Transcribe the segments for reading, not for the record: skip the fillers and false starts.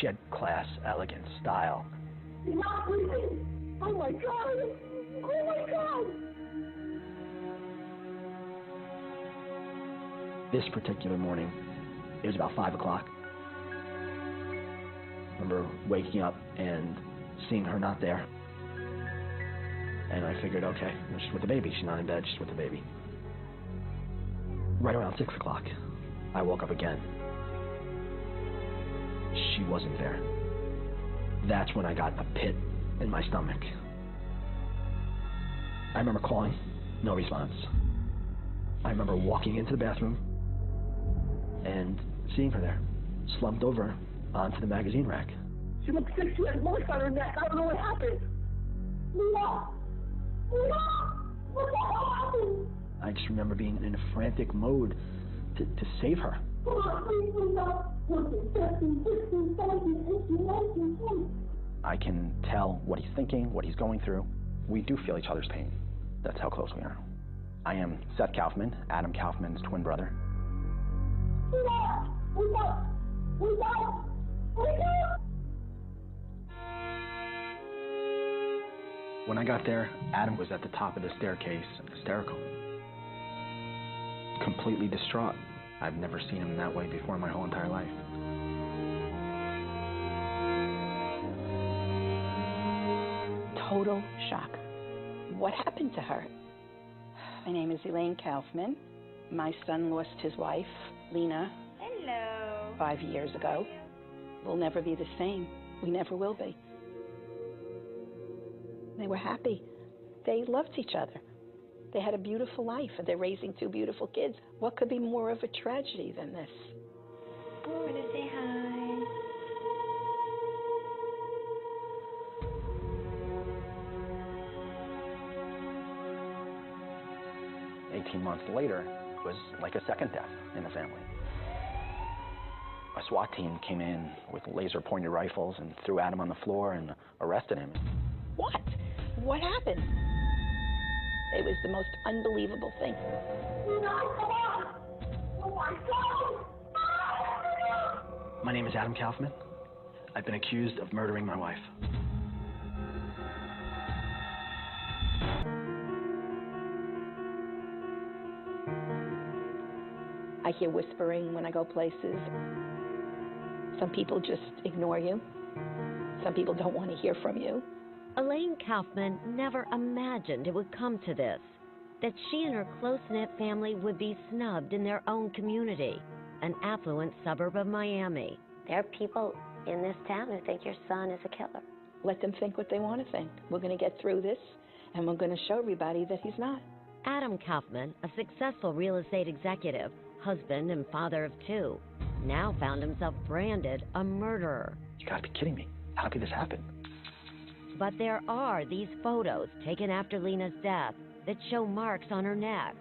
She had class, elegance, style. He's not breathing. Oh my God! Oh my God! This particular morning, it was about 5 o'clock. I remember waking up and seeing her not there. And I figured, okay, she's with the baby. She's not in bed, she's with the baby. Right around 6 o'clock, I woke up again. She wasn't there. That's when I got a pit in my stomach. I remember calling, no response. I remember walking into the bathroom and seeing her there, slumped over onto the magazine rack. She looks sick. She had marks on her neck. I don't know what happened. Lina! Lina! What the hell happened? I just remember being in a frantic mode to save her. I can tell what he's thinking, what he's going through. We do feel each other's pain. That's how close we are. I am Seth Kaufman, Adam Kaufman's twin brother. When I got there, Adam was at the top of the staircase, hysterical. Completely distraught. I've never seen him that way before in my whole entire life. Total shock. What happened to her? My name is Elaine Kaufman. My son lost his wife, Lina, Hello. 5 years ago. We'll never be the same. We never will be. They were happy. They loved each other. They had a beautiful life, and they're raising 2 beautiful kids. What could be more of a tragedy than this? I want to say hi. 18 months later, it was like a second death in the family. A SWAT team came in with laser-pointed rifles and threw Adam on the floor and arrested him. What? What happened? It was the most unbelievable thing. My name is Adam Kaufman. I've been accused of murdering my wife. I hear whispering when I go places. Some people just ignore you. Some people don't want to hear from you. Elaine Kaufman never imagined it would come to this, that she and her close-knit family would be snubbed in their own community, an affluent suburb of Miami. There are people in this town who think your son is a killer. Let them think what they want to think. We're going to get through this, and we're going to show everybody that he's not. Adam Kaufman, a successful real estate executive, husband and father of 2, now found himself branded a murderer. You gotta be kidding me. How could this happen? But there are these photos taken after Lina's death that show marks on her neck.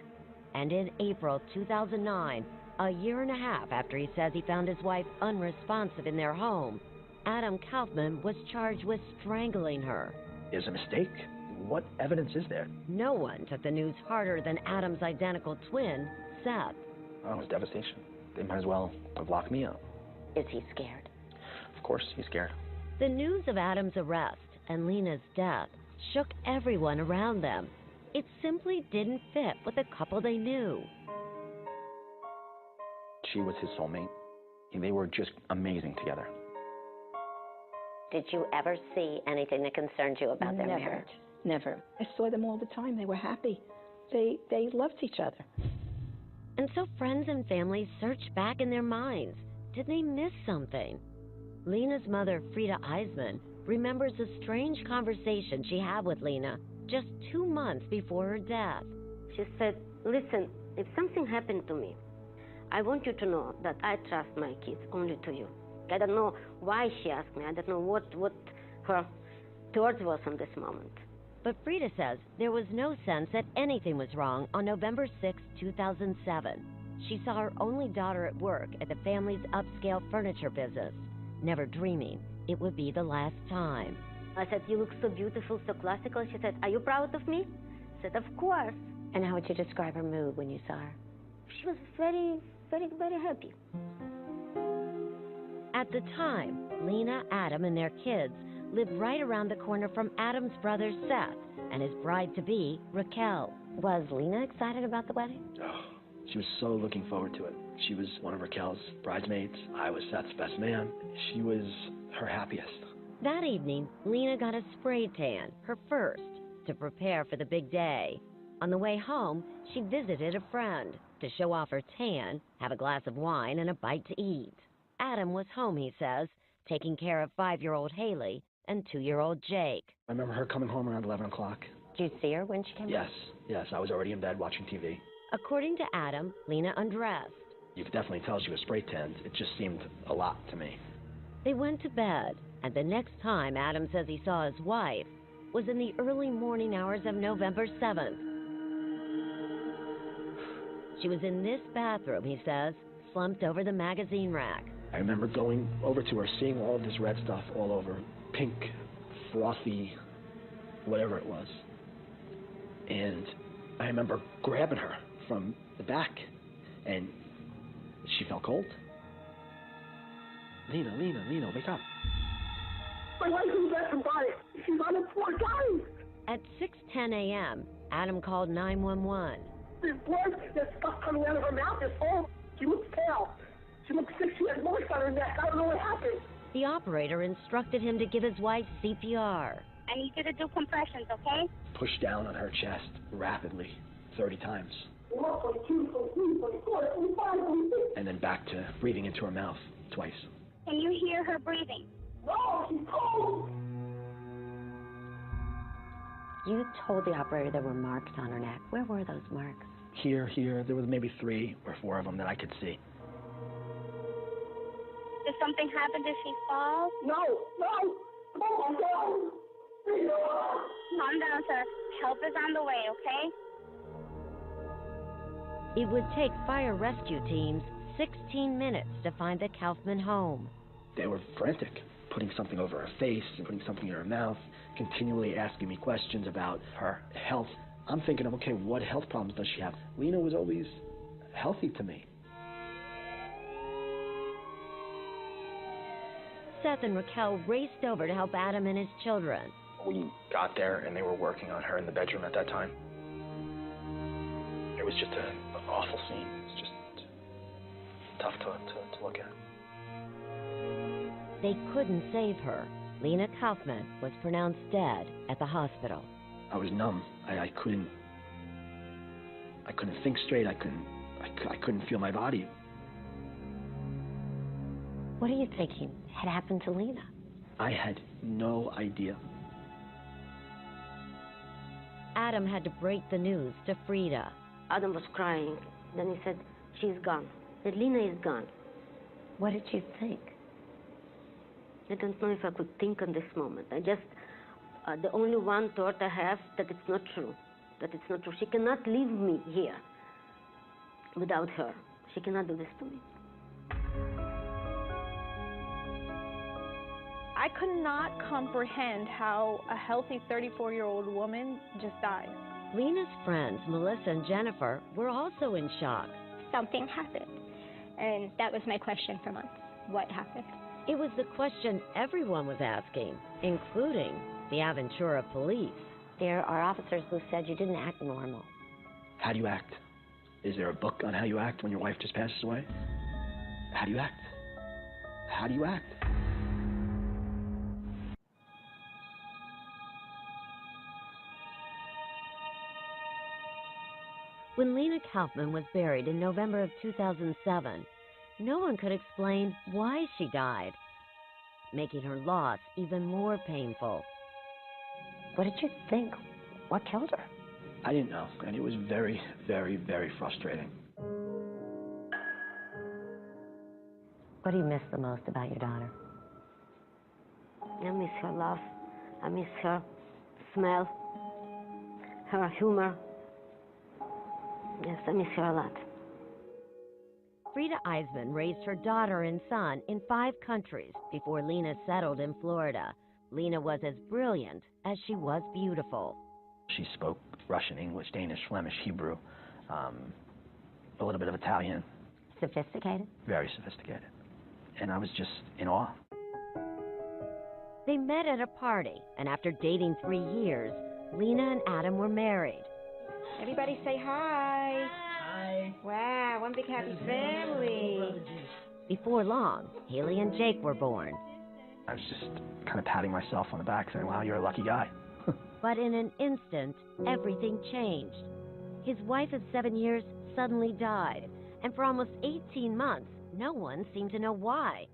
And in April 2009, a year and a half after he says he found his wife unresponsive in their home, Adam Kaufman was charged with strangling her. It was a mistake? What evidence is there? No one took the news harder than Adam's identical twin, Seth. Oh, it was devastation. They might as well have locked me up. Is he scared? Of course, he's scared. The news of Adam's arrest and Lina's death shook everyone around them. It simply didn't fit with the couple they knew. She was his soulmate. They were just amazing together. Did you ever see anything that concerned you about their Never. marriage? Never. I saw them all the time. They were happy. They loved each other. And so friends and family searched back in their minds. Did they miss something? Lina's mother, Frida Eisman, remembers a strange conversation she had with Lina just 2 months before her death. She said, listen, if something happened to me, I want you to know that I trust my kids only to you. I don't know why she asked me. I don't know what her thought was on this moment. But Frida says there was no sense that anything was wrong on November 6, 2007. She saw her only daughter at work at the family's upscale furniture business, never dreaming it would be the last time. I said, you look so beautiful, so classical. She said, are you proud of me? I said, of course. And how would you describe her mood when you saw her? She was very, very, very happy. At the time, Lina, Adam, and their kids lived right around the corner from Adam's brother Seth and his bride-to-be, Raquel. Was Lina excited about the wedding? Oh, she was so looking forward to it. She was one of Raquel's bridesmaids. I was Seth's best man. She was her happiest. That evening, Lina got a spray tan, her first, to prepare for the big day. On the way home, she visited a friend to show off her tan, have a glass of wine, and a bite to eat. Adam was home, he says, taking care of 5-year-old Haley and 2-year-old Jake. I remember her coming home around 11 o'clock. Did you see her when she came home? Yes, I was already in bed watching TV. According to Adam, Lina undressed. You could definitely tell she was spray tanned. It just seemed a lot to me. They went to bed, and the next time Adam says he saw his wife was in the early morning hours of November 7th. She was in this bathroom, he says, slumped over the magazine rack. I remember going over to her, seeing all of this red stuff all over, pink, frothy, whatever it was. And I remember grabbing her from the back, and she felt cold. Lina, wake up. My wife's in the bathroom body. She's on the floor dying. At 6:10 a.m., Adam called 911. There's blood, there's stuff coming out of her mouth, there's all. She looks pale. She looks sick, she has marks on her neck. I don't know what happened. The operator instructed him to give his wife CPR. I need you to do compressions, okay? Push down on her chest rapidly, 30 times. 1, 22, 23, 24, 25, 26. And then back to breathing into her mouth twice. Can you hear her breathing? No, she's cold. You told the operator there were marks on her neck. Where were those marks? Here, there were maybe 3 or 4 of them that I could see. Did something happen? Did she fall? No. Oh, my God. Calm down, sir. Help is on the way, okay? It would take fire rescue teams 16 minutes to find the Kaufman home. They were frantic, putting something over her face and putting something in her mouth, continually asking me questions about her health. I'm thinking of, okay, what health problems does she have? Lina was always healthy to me. Seth and Raquel raced over to help Adam and his children. We got there and they were working on her in the bedroom at that time. It was just an awful scene. It was just tough to look at. They couldn't save her. Lina Kaufman was pronounced dead at the hospital. I was numb. I couldn't think straight. I couldn't feel my body. What are you thinking had happened to Lina? I had no idea. Adam had to break the news to Frida. Adam was crying. Then he said, she's gone. That Lina is gone. What did you think? I don't know if I could think on this moment. I just, the only one thought I have that it's not true. That it's not true. She cannot leave me here without her. She cannot do this to me. I could not comprehend how a healthy 34-year-old woman just died. Lina's friends, Melissa and Jennifer, were also in shock. Something happened. And that was my question for months. What happened? It was the question everyone was asking, including the Aventura police. There are officers who said you didn't act normal. How do you act? Is there a book on how you act when your wife just passes away? How do you act? How do you act? When Lina Kaufman was buried in November of 2007, no one could explain why she died, making her loss even more painful. What did you think? What killed her? I didn't know, and it was very, very, very frustrating. What do you miss the most about your daughter? I miss her laugh. I miss her smell, her humor. Yes, I miss her a lot. Frida Eisman raised her daughter and son in 5 countries before Lina settled in Florida. Lina was as brilliant as she was beautiful. She spoke Russian, English, Danish, Flemish, Hebrew, a little bit of Italian. Sophisticated? Very sophisticated. and I was just in awe. They met at a party, and after dating 3 years, Lina and Adam were married. Everybody say hi. Hi. Wow, one big happy family. Before long, Haley and Jake were born. I was just kind of patting myself on the back saying, wow, you're a lucky guy. But in an instant, everything changed. His wife of 7 years suddenly died, and for almost 18 months, no one seemed to know why.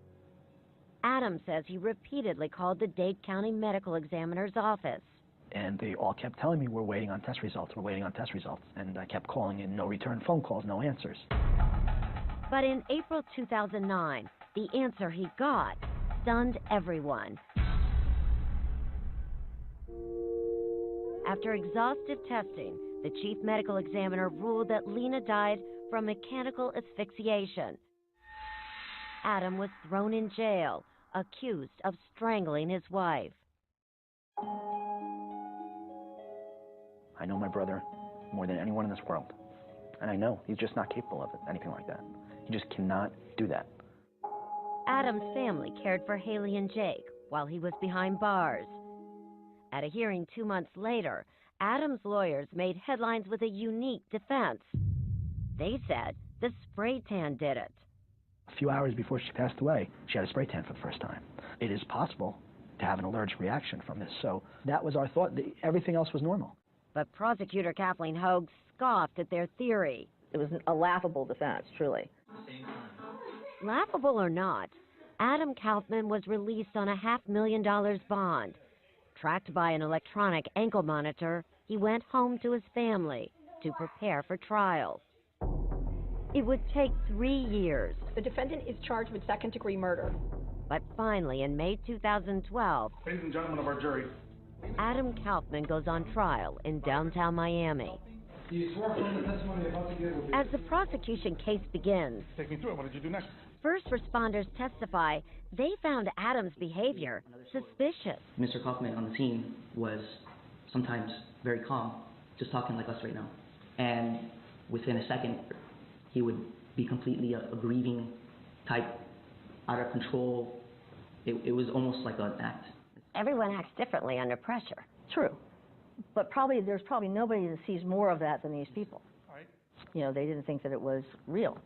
Adam says he repeatedly called the Dade County Medical Examiner's office. And they all kept telling me, we're waiting on test results, we're waiting on test results. And I kept calling in, no return phone calls, no answers. But in April 2009, the answer he got stunned everyone. After exhaustive testing, the chief medical examiner ruled that Lina died from mechanical asphyxiation. Adam was thrown in jail, accused of strangling his wife. I know my brother more than anyone in this world. And I know he's just not capable of it, anything like that. He just cannot do that. Adam's family cared for Haley and Jake while he was behind bars. At a hearing 2 months later, Adam's lawyers made headlines with a unique defense. They said the spray tan did it. A few hours before she passed away, she had a spray tan for the first time. It is possible to have an allergic reaction from this, so that was our thought. Everything else was normal. But prosecutor Kathleen Hogue scoffed at their theory. It was a laughable defense, truly. Laughable or not, Adam Kaufman was released on a $500,000 bond. Tracked by an electronic ankle monitor, he went home to his family to prepare for trial. It would take 3 years. The defendant is charged with second-degree murder. But finally, in May 2012, ladies and gentlemen of our jury, Adam Kaufman goes on trial in downtown Miami. As the prosecution case begins, take me through it. What did you do next? first responders testify they found Adam's behavior suspicious. Mr. Kaufman on the scene was sometimes very calm, just talking like us right now. And within a second, he would be completely a grieving type, out of control. It was almost like an act. Everyone acts differently under pressure. True. But there's probably nobody that sees more of that than these people. Right. You know, they didn't think that it was real.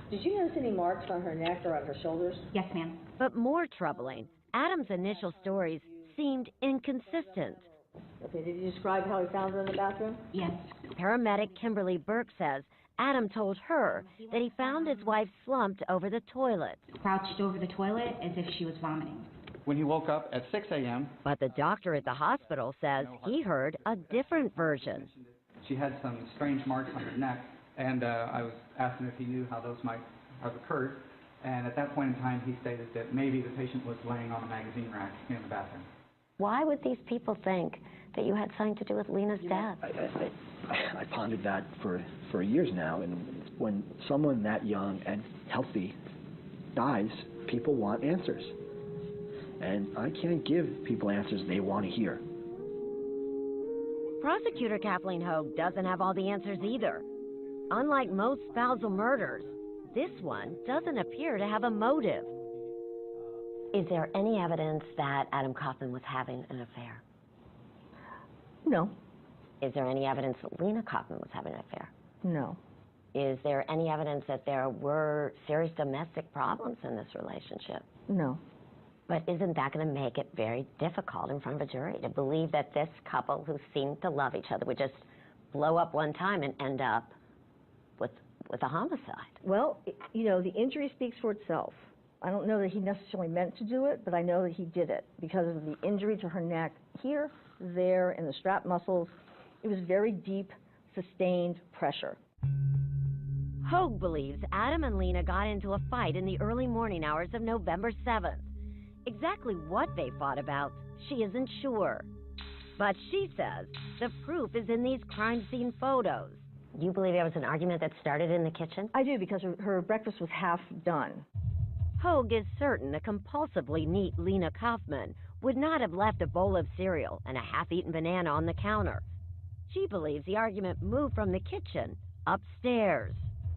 Did you notice any marks on her neck or on her shoulders? Yes, ma'am. But more troubling, Adam's initial stories seemed inconsistent. Okay, did you describe how he found her in the bathroom? Yes. Paramedic Kimberly Burke says Adam told her that he found his wife slumped over the toilet. Crouched over the toilet as if she was vomiting. When he woke up at 6 a.m. But the doctor at the hospital says he heard a different version. She had some strange marks on her neck, and I was asking if he knew how those might have occurred. And at that point in time, he stated that maybe the patient was laying on a magazine rack in the bathroom. Why would these people think that you had something to do with Lina's death? I pondered that for years now, and when someone that young and healthy dies, people want answers. And I can't give people answers they want to hear. Prosecutor Kathleen Hogue doesn't have all the answers either. Unlike most spousal murders, this one doesn't appear to have a motive. Is there any evidence that Adam Kaufman was having an affair? No. Is there any evidence that Lina Kaufman was having an affair? No. Is there any evidence that there were serious domestic problems in this relationship? No. But isn't that going to make it very difficult in front of a jury to believe that this couple who seemed to love each other would just blow up one time and end up with a homicide? Well, you know, the injury speaks for itself. I don't know that he necessarily meant to do it, but I know that he did it because of the injury to her neck here, there, and the strap muscles. It was very deep, sustained pressure. Hogue believes Adam and Lina got into a fight in the early morning hours of November 7th. Exactly what they fought about, she isn't sure. But she says the proof is in these crime scene photos. You believe there was an argument that started in the kitchen? I do, because her breakfast was half done. Hogue is certain the compulsively neat Lina Kaufman would not have left a bowl of cereal and a half-eaten banana on the counter. She believes the argument moved from the kitchen upstairs.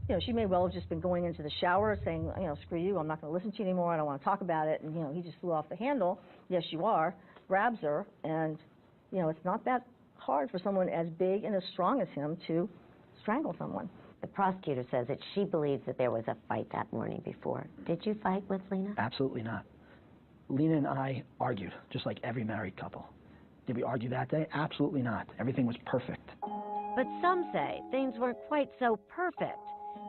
You know, she may well have just been going into the shower saying, you know, screw you, I'm not going to listen to you anymore, I don't want to talk about it, and, you know, he just flew off the handle. Yes, you are, grabs her, and, you know, it's not that hard for someone as big and as strong as him to strangle someone. The prosecutor says that she believes that there was a fight that morning before. Did you fight with Lina? Absolutely not. Lina and I argued, just like every married couple. Did we argue that day? Absolutely not. Everything was perfect. But some say things weren't quite so perfect.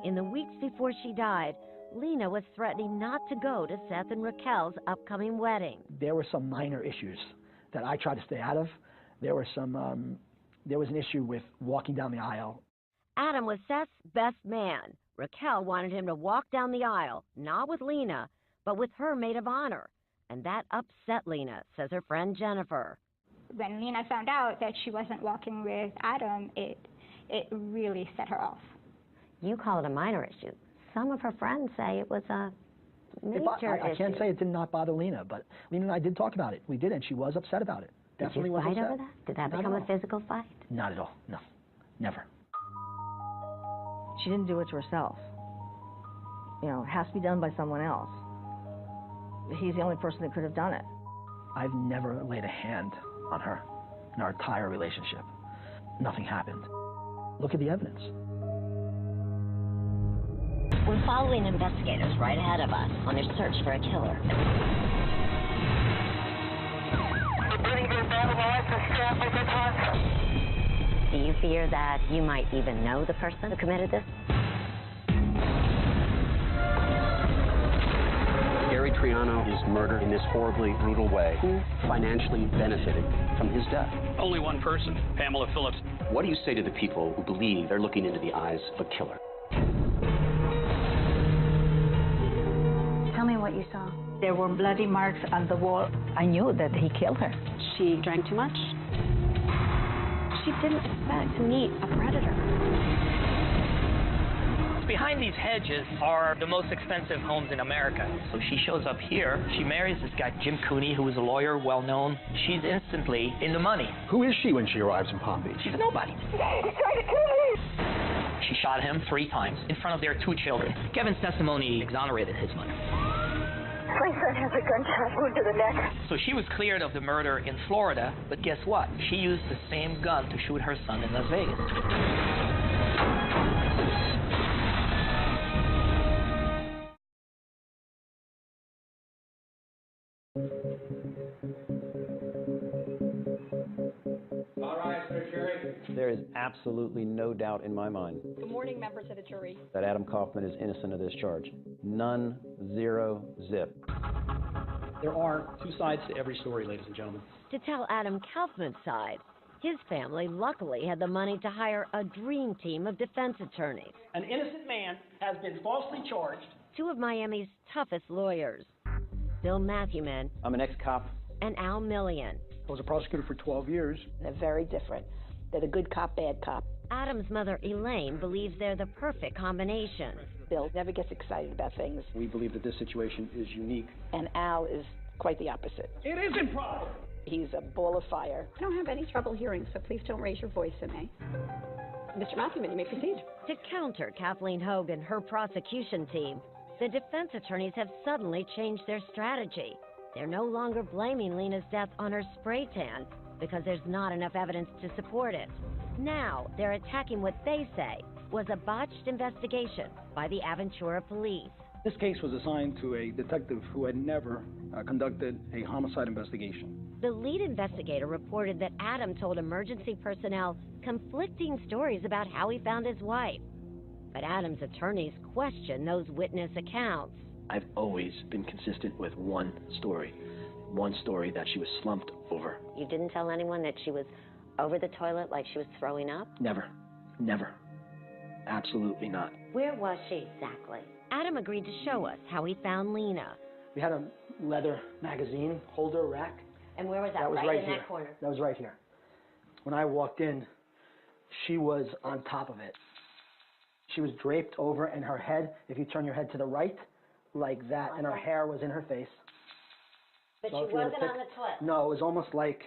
In the weeks before she died, Lina was threatening not to go to Seth and Raquel's upcoming wedding. There were some minor issues that I tried to stay out of. There was an issue with walking down the aisle. Adam was Seth's best man. Raquel wanted him to walk down the aisle, not with Lina, but with her maid of honor. And that upset Lina, says her friend Jennifer. When Lina found out that she wasn't walking with Adam, it really set her off. You call it a minor issue. Some of her friends say it was a major issue. I can't say it did not bother Lina, but Lina and I did talk about it. We did, and she was upset about it. Definitely was upset. Did you fight over that? Did that become a physical fight? Not at all. No, never. She didn't do it to herself. You know, it has to be done by someone else. He's the only person that could have done it. I've never laid a hand on her in our entire relationship. Nothing happened. Look at the evidence. We're following investigators right ahead of us on their search for a killer. Do you fear that you might even know the person who committed this? Gary Triano is murdered in this horribly brutal way. Who financially benefited from his death? Only one person, Pamela Phillips. What do you say to the people who believe they're looking into the eyes of a killer? Tell me what you saw. There were bloody marks on the wall. I knew that he killed her. She drank too much. She didn't expect to meet a predator. Behind these hedges are the most expensive homes in America. So she shows up here. She marries this guy, Jim Cooney, who is a lawyer, well known. She's instantly in the money. Who is she when she arrives in Palm Beach? She's a nobody. He's trying to kill me! She shot him 3 times in front of their 2 children. Kevin's testimony exonerated his mother. My son has a gunshot wound to the neck. So she was cleared of the murder in Florida, but guess what? She used the same gun to shoot her son in Las Vegas. All right, Sir Jury. There is absolutely no doubt in my mind Good morning, members of the jury. that Adam Kaufman is innocent of this charge. None, zero, zip. There are 2 sides to every story, ladies and gentlemen. To tell Adam Kaufman's side, his family luckily had the money to hire a dream team of defense attorneys. An innocent man has been falsely charged. 2 of Miami's toughest lawyers, Bill Matthewman I'm an ex-cop. and Al Millian. I was a prosecutor for 12 years. They're very different. They're the good cop, bad cop. Adam's mother, Elaine, believes they're the perfect combination. Bill never gets excited about things, We believe that this situation is unique. and Al is quite the opposite. It is improper. He's a ball of fire. I don't have any trouble hearing, so please don't raise your voice at me. Mr. Matthewman, you may proceed. To counter Kathleen Hogue and her prosecution team, the defense attorneys have suddenly changed their strategy. They're no longer blaming Lina's death on her spray tan because there's not enough evidence to support it. Now they're attacking what they say was a botched investigation by the Aventura police. This case was assigned to a detective who had never conducted a homicide investigation. The lead investigator reported that Adam told emergency personnel conflicting stories about how he found his wife. But Adam's attorneys question those witness accounts. I've always been consistent with one story that she was slumped over. You didn't tell anyone that she was over the toilet like she was throwing up? Never. Absolutely not. Where was she exactly? Adam agreed to show us how he found Lina. We had a leather magazine holder rack. And where was that? That was right in here. that corner? That was right here. When I walked in, she was on top of it. She was draped over, and her head, if you turn your head to the right, like that, and her hair was in her face. But So if she you were to wasn't pick- on the toilet. No, it was almost like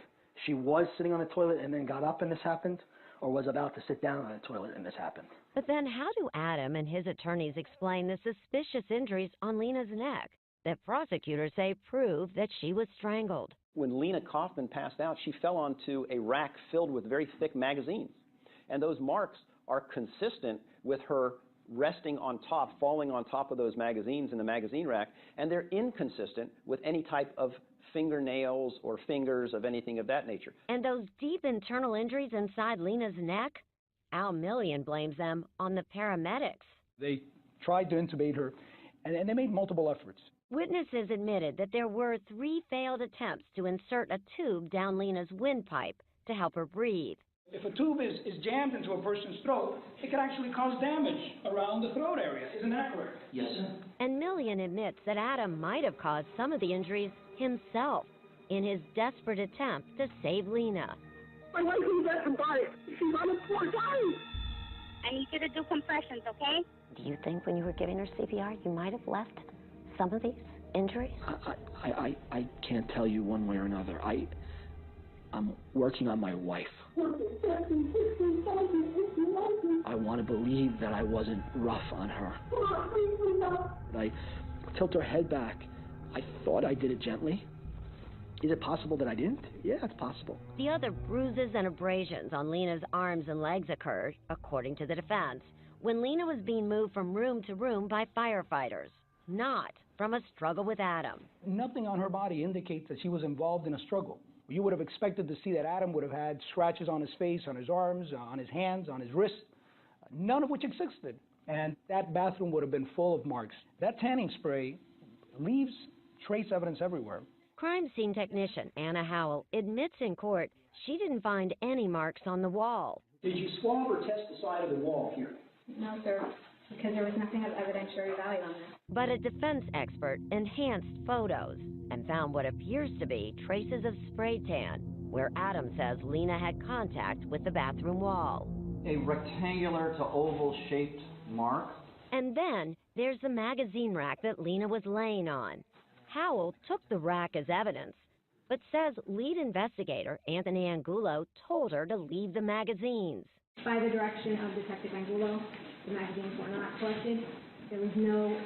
she was sitting on the toilet and then got up and this happened, or was about to sit down on the toilet and this happened. But then how do Adam and his attorneys explain the suspicious injuries on Lina's neck that prosecutors say prove that she was strangled? When Lina Kaufman passed out, she fell onto a rack filled with very thick magazines. And those marks are consistent with her resting on top, falling on top of those magazines in the magazine rack, and they're inconsistent with any type of fingernails or fingers of anything of that nature. And those deep internal injuries inside Lina's neck? Al Millian blames them on the paramedics. They tried to intubate her, and they made multiple efforts. Witnesses admitted that there were 3 failed attempts to insert a tube down Lina's windpipe to help her breathe. If a tube is jammed into a person's throat, it can actually cause damage around the throat area. Isn't that correct? Yes, sir. And Millian admits that Adam might have caused some of the injuries himself in his desperate attempt to save Lina. My wife is at the body. She's on the floor dying. I need you to do compressions, okay? Do you think when you were giving her CPR, you might have left some of these injuries? I can't tell you one way or another. I'm working on my wife. I want to believe that I wasn't rough on her. I tilt her head back. I thought I did it gently. Is it possible that I didn't? Yeah, it's possible. The other bruises and abrasions on Lina's arms and legs occurred, according to the defense, when Lina was being moved from room to room by firefighters, not from a struggle with Adam. Nothing on her body indicates that she was involved in a struggle. You would have expected to see that Adam would have had scratches on his face, on his arms, on his hands, on his wrists, none of which existed. And that bathroom would have been full of marks. That tanning spray leaves trace evidence everywhere. Crime scene technician Anna Howell admits in court she didn't find any marks on the wall. Did you swab or test the side of the wall here? No, sir, because there was nothing of evidentiary value on this. But a defense expert enhanced photos and found what appears to be traces of spray tan, where Adam says Lina had contact with the bathroom wall. A rectangular to oval-shaped mark. And then there's the magazine rack that Lina was laying on. Howell took the rack as evidence, but says lead investigator Anthony Angulo told her to leave the magazines. By the direction of Detective Angulo, the magazines were not collected. There was no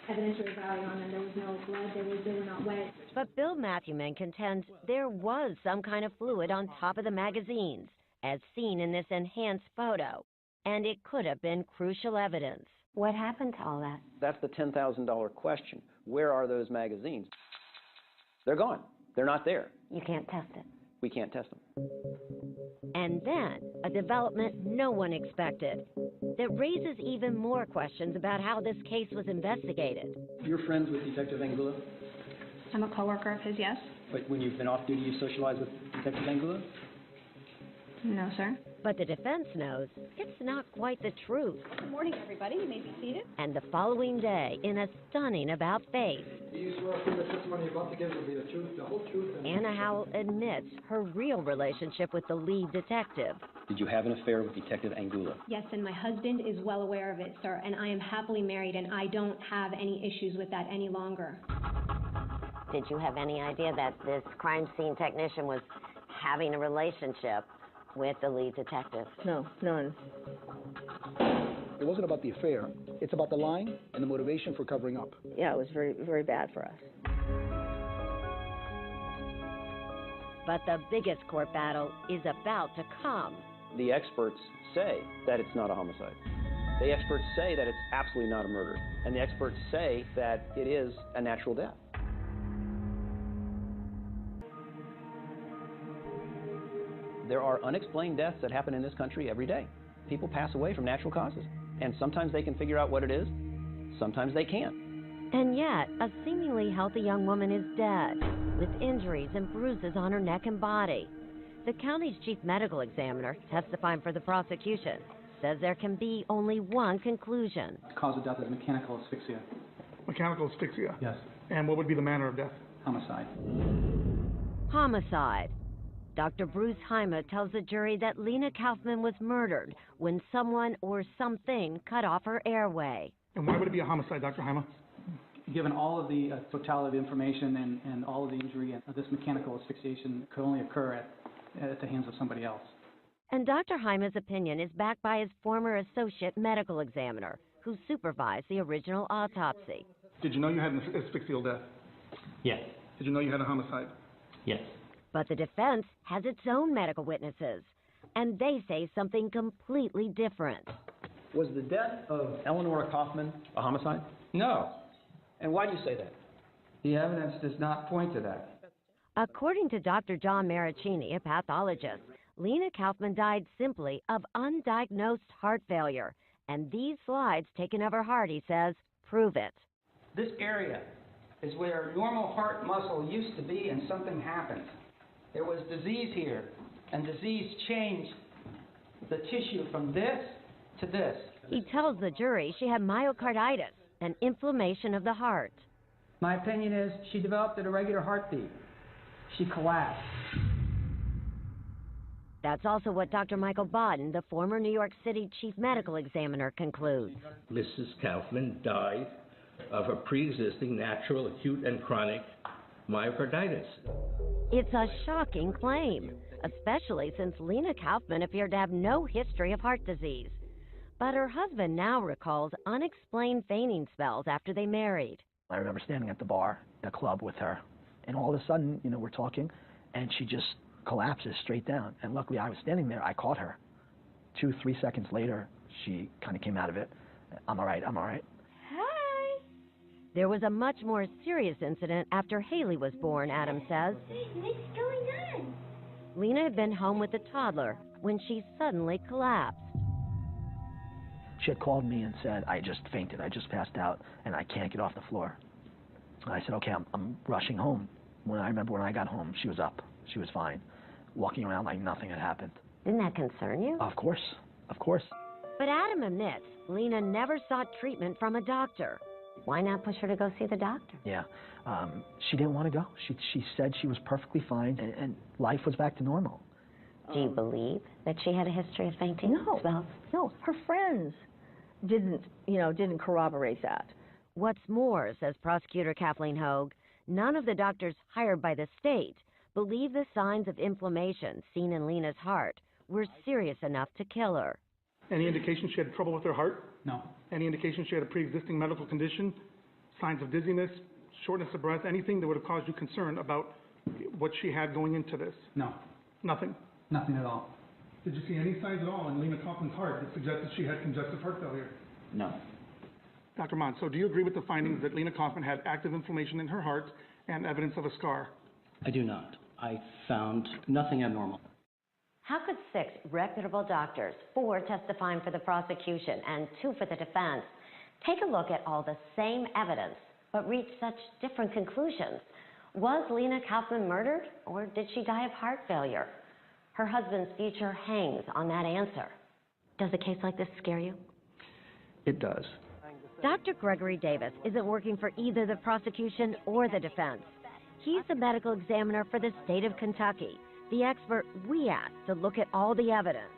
evidentiary value on them. There was no blood. They were not wet. But Bill Matthewman contends there was some kind of fluid on top of the magazines, as seen in this enhanced photo, and it could have been crucial evidence. What happened to all that? That's the $10,000 question. Where are those magazines? They're gone. They're not there. You can't test it. We can't test them. And then, a development no one expected that raises even more questions about how this case was investigated. You're friends with Detective Angulo? I'm a coworker of his, yes. But when you've been off duty, you socialize with Detective Angulo? No, sir. But the defense knows it's not quite the truth. Good morning, everybody. You may be seated. And the following day, in a stunning about-face, Do you swear the testimony you're about to give will be the truth, the whole truth? Anna Howell admits her real relationship with the lead detective. Did you have an affair with Detective Angulo? Yes, and my husband is well aware of it, sir, and I am happily married, and I don't have any issues with that any longer. Did you have any idea that this crime scene technician was having a relationship with the lead detective? No, none. It wasn't about the affair. It's about the lying and the motivation for covering up. Yeah, it was very, very bad for us. But the biggest court battle is about to come. The experts say that it's not a homicide. The experts say that it's absolutely not a murder. And the experts say that it is a natural death. There are unexplained deaths that happen in this country every day. People pass away from natural causes. And sometimes they can figure out what it is, sometimes they can't. And yet, a seemingly healthy young woman is dead, with injuries and bruises on her neck and body. The county's chief medical examiner, testifying for the prosecution, says there can be only one conclusion. The cause of death is mechanical asphyxia. Mechanical asphyxia? Yes. And what would be the manner of death? Homicide. Homicide. Dr. Bruce Hyma tells the jury that Lina Kaufman was murdered when someone or something cut off her airway. And why would it be a homicide, Dr. Hyma? Given all of the totality of information and all of the injury, this mechanical asphyxiation could only occur at the hands of somebody else. And Dr. Hyma's opinion is backed by his former associate medical examiner, who supervised the original autopsy. Did you know you had an asphyxial death? Yes. Did you know you had a homicide? Yes. But the defense has its own medical witnesses, and they say something completely different. Was the death of Eleanor Kaufman a homicide? No. And why do you say that? The evidence does not point to that. According to Dr. John Maricini, a pathologist, Lina Kaufman died simply of undiagnosed heart failure, and these slides taken of her heart, he says, prove it. This area is where normal heart muscle used to be and something happened. There was disease here, and disease changed the tissue from this to this. He tells the jury she had myocarditis, an inflammation of the heart. My opinion is she developed an irregular heartbeat. She collapsed. That's also what Dr. Michael Bodden, the former New York City chief medical examiner, concludes. Mrs. Kaufman died of a pre-existing natural, acute, and chronic myocarditis. It's a shocking claim, especially since Lina Kaufman appeared to have no history of heart disease. But her husband now recalls unexplained fainting spells after they married. I remember standing at the bar, the club with her, and all of a sudden, we're talking, and she just collapses straight down. And luckily, I was standing there. I caught her. 2-3 seconds later, she kind of came out of it. I'm all right, I'm all right. Hi. There was a much more serious incident after Haley was born, Adam says. What's going on? Lina had been home with the toddler when she suddenly collapsed. She had called me and said, I just fainted, I just passed out, and I can't get off the floor. And I said, okay, I'm rushing home. I remember when I got home, she was up. She was fine, walking around like nothing had happened. Didn't that concern you? Of course, of course. But Adam admits Lina never sought treatment from a doctor. Why not push her to go see the doctor? Yeah, she didn't want to go. She said she was perfectly fine, and life was back to normal. Do you believe that she had a history of fainting? No, her friends didn't corroborate that. What's more, says prosecutor Kathleen Hogue, none of the doctors hired by the state believe the signs of inflammation seen in Lina's heart were serious enough to kill her. Any indication she had trouble with her heart? No. Any indication she had a pre-existing medical condition? Signs of dizziness, shortness of breath, anything that would have caused you concern about what she had going into this? No. Nothing? Nothing at all. Did you see any signs at all in Lina Kaufman's heart that suggested she had congestive heart failure? No. Dr. Mond, so do you agree with the findings that Lina Kaufman had active inflammation in her heart and evidence of a scar? I do not. I found nothing abnormal. How could 6 reputable doctors, 4 testifying for the prosecution and 2 for the defense, take a look at all the same evidence but reach such different conclusions? Was Lina Kaufman murdered, or did she die of heart failure? Her husband's future hangs on that answer. Does a case like this scare you? It does. Dr. Gregory Davis isn't working for either the prosecution or the defense. He's the medical examiner for the state of Kentucky, the expert we asked to look at all the evidence.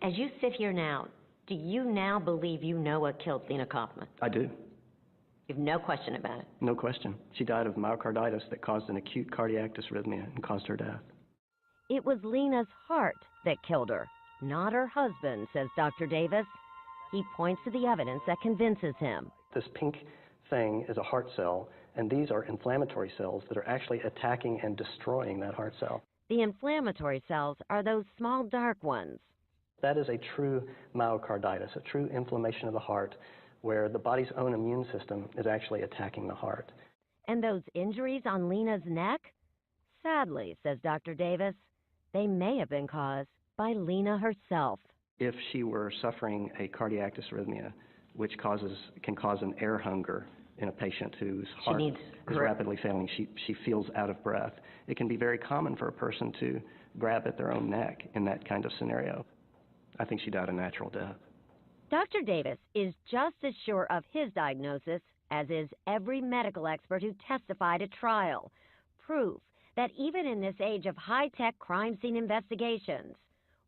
As you sit here now, do you now believe you know what killed Lina Kaufman? I do. You have no question about it? No question. She died of myocarditis that caused an acute cardiac dysrhythmia and caused her death. It was Lina's heart that killed her, not her husband, says Dr. Davis. He points to the evidence that convinces him. This pink thing is a heart cell, and these are inflammatory cells that are actually attacking and destroying that heart cell. The inflammatory cells are those small dark ones. That is a true myocarditis, a true inflammation of the heart, where the body's own immune system is actually attacking the heart. And those injuries on Lina's neck? Sadly, says Dr. Davis, they may have been caused by Lina herself. If she were suffering a cardiac dysrhythmia, which can cause an air hunger in a patient whose heart is rapidly failing, she feels out of breath, it can be very common for a person to grab at their own neck in that kind of scenario. I think she died a natural death. Dr. Davis is just as sure of his diagnosis as is every medical expert who testified at trial. Proof that even in this age of high-tech crime scene investigations,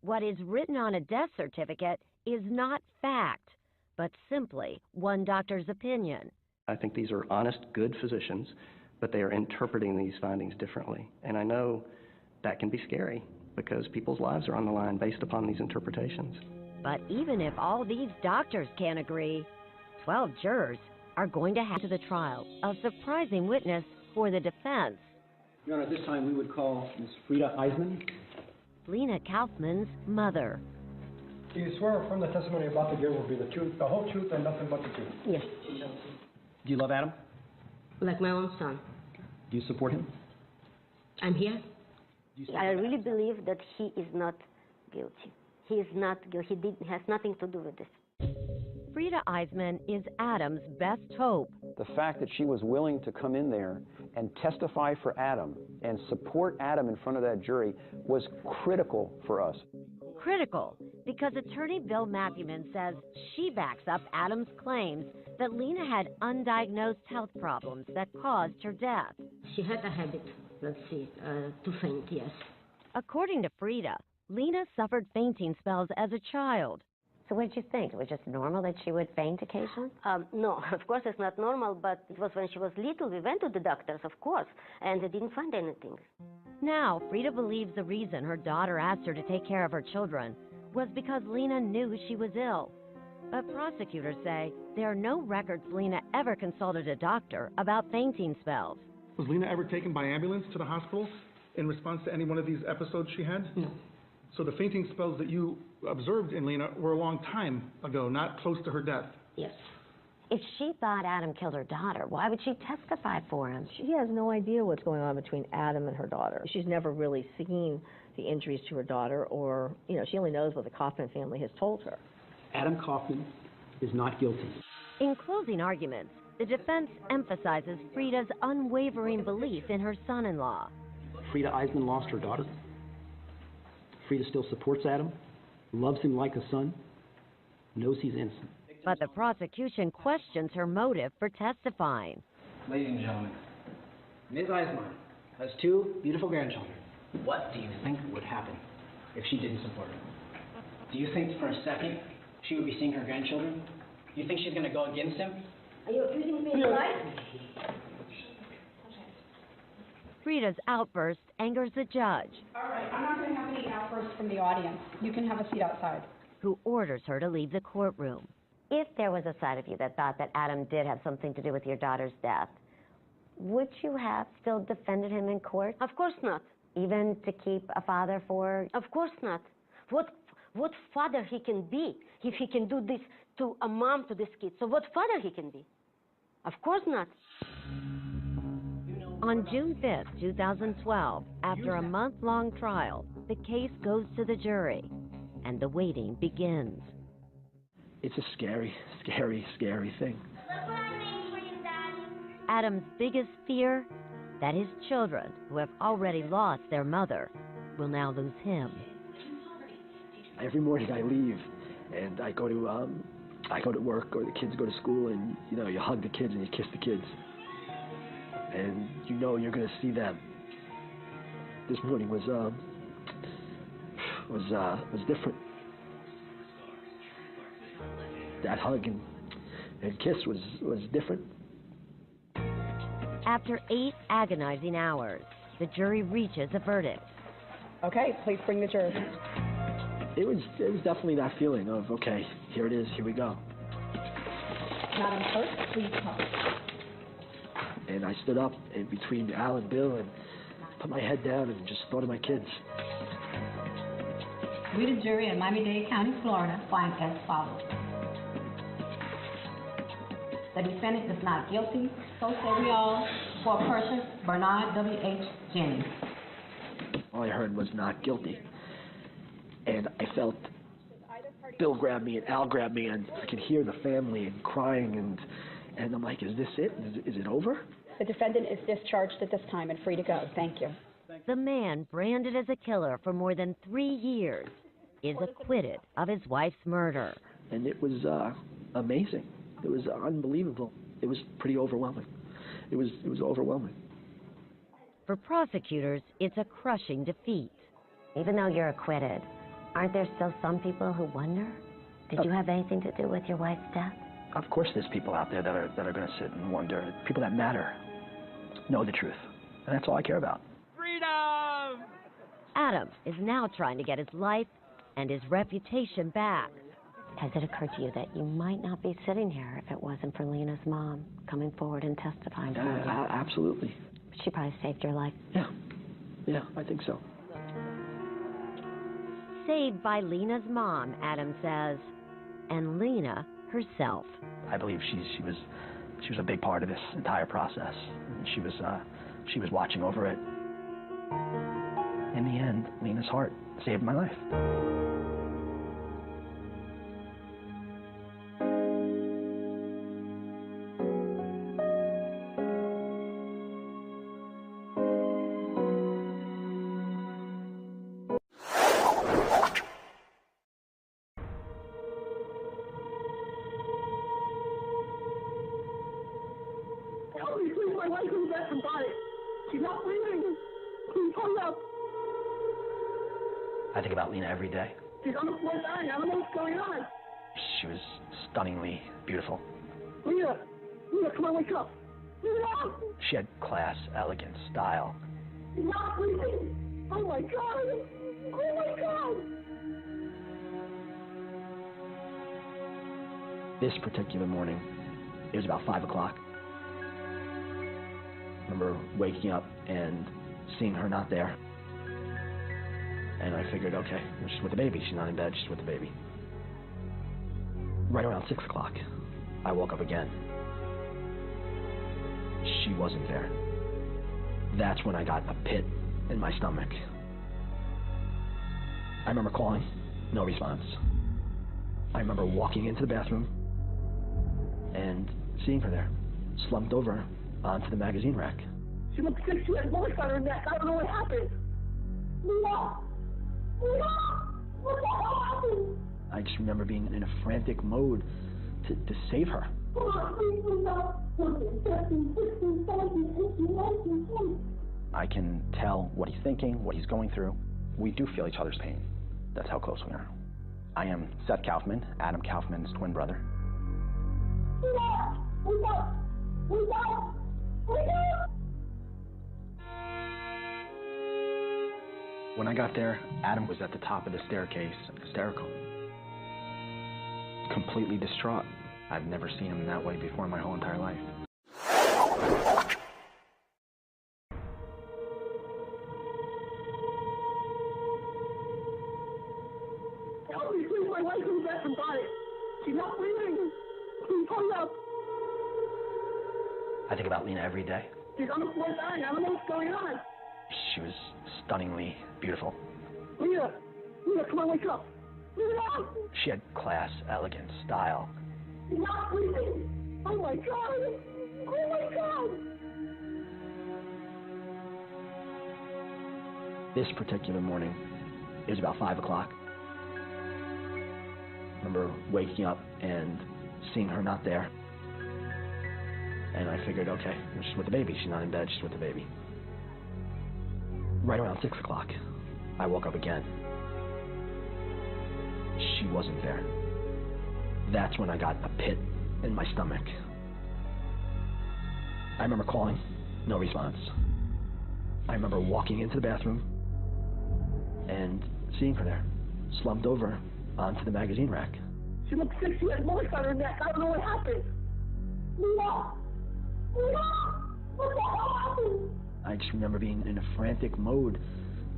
what is written on a death certificate is not fact, but simply one doctor's opinion. I think these are honest, good physicians, but they are interpreting these findings differently. And I know that can be scary, because people's lives are on the line based upon these interpretations. But even if all these doctors can't agree, 12 jurors are going to have to the trial, a surprising witness for the defense. Your Honor, at this time we would call Ms. Frida Eisman. Lina Kaufman's mother. Do you swear affirm the testimony about to give will be the truth, the whole truth, and nothing but the truth? Yes. Do you love Adam? Like my own son. Do you support him? I'm here. I really believe that he is not guilty. He is not guilty. He has nothing to do with this. Frida Eisman is Adam's best hope. The fact that she was willing to come in there and testify for Adam and support Adam in front of that jury was critical for us. Critical, because attorney Bill Matthewman says she backs up Adam's claims that Lina had undiagnosed health problems that caused her death. She had a habit, let's see, to faint, yes. According to Frida, Lina suffered fainting spells as a child. So what did you think? It was just normal that she would faint occasionally? No, of course it's not normal, but it was when she was little. We went to the doctors, of course, and they didn't find anything. Now, Frida believes the reason her daughter asked her to take care of her children was because Lina knew she was ill. But prosecutors say there are no records Lina ever consulted a doctor about fainting spells. Was Lina ever taken by ambulance to the hospital in response to any one of these episodes she had? No. So the fainting spells that you observed in Lina were a long time ago, not close to her death. Yes. If she thought Adam killed her daughter, why would she testify for him? She has no idea what's going on between Adam and her daughter. She's never really seen the injuries to her daughter, or, she only knows what the Kaufman family has told her. Adam Kaufman is not guilty. In closing arguments, the defense emphasizes Frida's unwavering belief in her son-in-law. Frida Eisman lost her daughter. Frida still supports Adam, loves him like a son, knows he's innocent. But the prosecution questions her motive for testifying. Ladies and gentlemen, Ms. Eisman has 2 beautiful grandchildren. What do you think would happen if she didn't support them? Do you think for a second she would be seeing her grandchildren? Do you think she's going to go against him? Are you accusing me of lying? Frida's outburst angers the judge. All right, I'm not going to have any outbursts from the audience. You can have a seat outside. Who orders her to leave the courtroom. If there was a side of you that thought that Adam did have something to do with your daughter's death, would you have still defended him in court? Of course not. Even to keep a father for... Of course not. What father he can be if he can do this to a mom to this kid? So what father he can be? Of course not. On June 5th, 2012, after a month-long trial, the case goes to the jury, and the waiting begins. It's a scary, scary, scary thing. Adam's biggest fear? That his children, who have already lost their mother, will now lose him. Every morning I leave, and I go to work, or the kids go to school, and you hug the kids and you kiss the kids, and you're gonna see them. This morning was different. That hug and kiss was different. After 8 agonizing hours, the jury reaches a verdict. Okay, please bring the jurors. It was definitely that feeling of, okay, here it is, here we go. Madam Clerk, please come. And I stood up in between Al and Bill and put my head down and just thought of my kids. We, the jury in Miami-Dade County, Florida, find as follows. The defendant is not guilty, so say we all, for person Bernard W.H. Jennings. All I heard was not guilty. And I felt Bill grabbed me and Al grabbed me, and I could hear the family and crying, and I'm like, is this it? Is it over? The defendant is discharged at this time and free to go. Thank you. The man branded as a killer for more than 3 years is acquitted of his wife's murder. And it was amazing. It was unbelievable. It was pretty overwhelming. It was overwhelming. For prosecutors, it's a crushing defeat. Even though you're acquitted, aren't there still some people who wonder? Did you have anything to do with your wife's death? Of course there's people out there that are going to sit and wonder. People that matter know the truth. And that's all I care about. Freedom! Adam is now trying to get his life and his reputation back. Has it occurred to you that you might not be sitting here if it wasn't for Lina's mom coming forward and testifying for you? Absolutely. She probably saved your life. Yeah, I think so. Saved by Lina's mom, Adam says, and Lina herself. I believe she was a big part of this entire process. She was watching over it. In the end, Lina's heart saved my life. My wife is back from body. She's not breathing. Please hurry up. I think about Lina every day. She's on the floor dying. I don't know what's going on. She was stunningly beautiful. Lina, come on, wake up. Lina! She had class, elegance, style. She's not breathing. Oh my God. Oh my God. This particular morning, it was about 5 o'clock. I remember waking up and seeing her not there. And I figured, okay, she's with the baby. She's not in bed, she's with the baby. Right around 6 o'clock, I woke up again. She wasn't there. That's when I got a pit in my stomach. I remember calling, no response. I remember walking into the bathroom and seeing her there, slumped over onto the magazine rack. She looked sick. She had bullets on her neck. I don't know what happened. Lina! Lina! What the hell happened? I just remember being in a frantic mode to save her. Come on, please, Lina. 14, 15, 16, 17, 18, 19, 20. I can tell what he's thinking, what he's going through. We do feel each other's pain. That's how close we are. I am Seth Kaufman, Adam Kaufman's twin brother. Lina! Lina! Lina! Lina! When I got there, Adam was at the top of the staircase, hysterical. Completely distraught. I've never seen him that way before in my whole entire life. Help me, please. My wife is back from body. She's not breathing. Please hurry up. I think about Lina every day. She's on the floor dying. I don't know what's going on. She was stunningly beautiful. Lina, come on, wake up. Lina! She had class, elegance, style. She's not breathing. Oh my God. Oh my God. This particular morning, it was about 5 o'clock. I remember waking up and seeing her not there. And I figured, okay, she's with the baby. She's not in bed, she's with the baby. Right around 6 o'clock, I woke up again. She wasn't there. That's when I got a pit in my stomach. I remember calling, no response. I remember walking into the bathroom and seeing her there, slumped over onto the magazine rack. She looked sick. She had bullets on her neck. I don't know what happened. Lina! Lina! What the hell happened? I just remember being in a frantic mode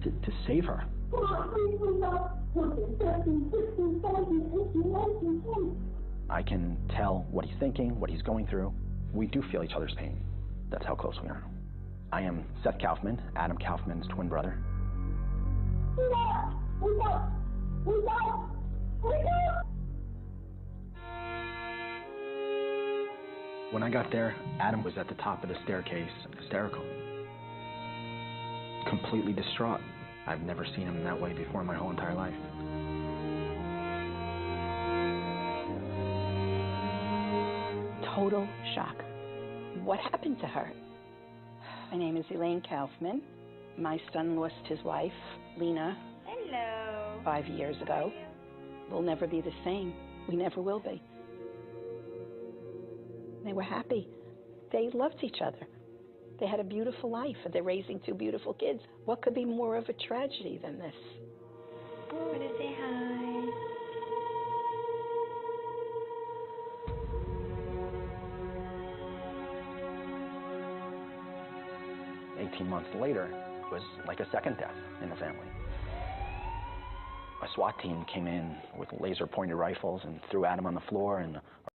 to save her. Come on, please, Lina. 14, 15, 16, 17, 18, 19, 20. I can tell what he's thinking, what he's going through. We do feel each other's pain. That's how close we are. I am Seth Kaufman, Adam Kaufman's twin brother. Lina! Lina! Lina! Lina! When I got there, Adam was at the top of the staircase, hysterical. Completely distraught. I've never seen him that way before in my whole entire life. Total shock. What happened to her? My name is Elaine Kaufman. My son lost his wife, Lina, Hello. 5 years ago. We'll never be the same. We never will be. They were happy. They loved each other. They had a beautiful life, and they're raising two beautiful kids. What could be more of a tragedy than this? Want to say hi? 18 months later, it was like a second death in the family. A SWAT team came in with laser-pointed rifles and threw Adam on the floor, and